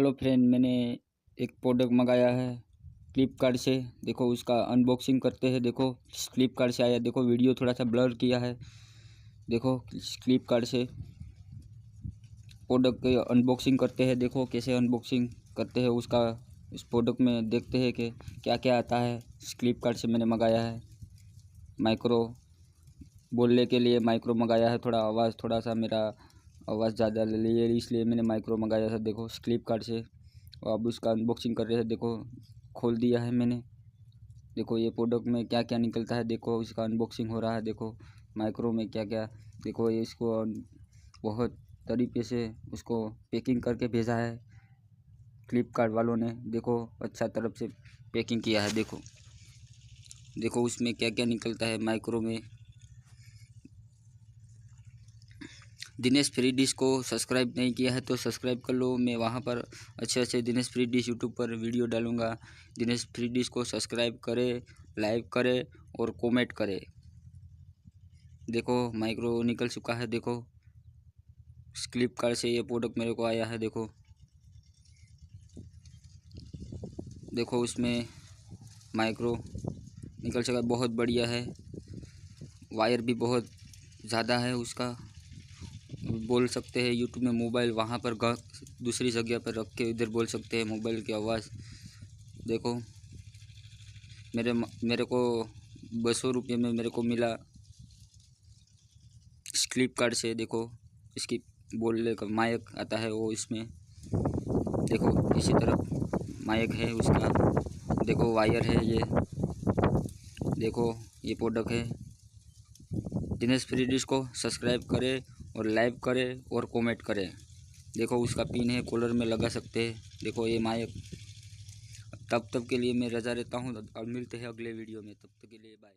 Hello friend, मैंने एक product मंगाया है फ्लिपकार्ट से। देखो उसका अनबॉक्सिंग करते हैं। देखो फ्लिपकार्ट से आया। देखो वीडियो थोड़ा सा ब्लर किया है। देखो फ्लिपकार्ट से प्रोडक्ट की अनबॉक्सिंग करते हैं। देखो कैसे अनबॉक्सिंग करते हैं उसका। इस प्रोडक्ट में देखते हैं कि क्या क्या आता है। फ्लिपकार्ट से मैंने मंगाया है माइक्रो, बोलने के लिए माइक्रो मंगाया है। थोड़ा सा मेरा आवाज़ ज़्यादा ले ली है, इसलिए मैंने माइक्रो मंगाया था। देखो फ्लिपकार्ट से। और अब उसका अनबॉक्सिंग कर रहे हैं। देखो खोल दिया है मैंने। देखो ये प्रोडक्ट में क्या क्या निकलता है। देखो इसका अनबॉक्सिंग हो रहा है। देखो माइक्रो में क्या क्या। देखो ये इसको बहुत तरीके से उसको पैकिंग करके भेजा है फ्लिपकार्ट वालों ने। देखो अच्छा तरफ से पैकिंग किया है। देखो देखो उसमें क्या क्या निकलता है माइक्रो में। दिनेश फ्री डिश को सब्सक्राइब नहीं किया है तो सब्सक्राइब कर लो। मैं वहाँ पर अच्छे दिनेश फ्री डिश यूट्यूब पर वीडियो डालूँगा। दिनेश फ्री डिश को सब्सक्राइब करें, लाइक करें और कमेंट करें। देखो माइक्रो निकल चुका है। देखो फ्लिपकार्ट से ये प्रोडक्ट मेरे को आया है। देखो देखो उसमें माइक्रो निकल चुका है। बहुत बढ़िया है। वायर भी बहुत ज़्यादा है उसका। बोल सकते हैं यूट्यूब में मोबाइल वहाँ पर दूसरी जगह पर रख के इधर बोल सकते हैं मोबाइल की आवाज़। देखो मेरे को 200 रुपये में मेरे को मिला फ्लिपकार्ट से। देखो इसकी बोलने का माइक आता है वो इसमें। देखो इसी तरफ माइक है उसका। देखो वायर है ये। देखो ये प्रोडक्ट है। दिनेश फ्री डिश को सब्सक्राइब करें और लाइक करें और कमेंट करें। देखो उसका पिन है, कॉलर में लगा सकते हैं। देखो ये माइक। तब के लिए मैं रजा रहता हूँ और मिलते हैं अगले वीडियो में। तब तक के लिए बाय।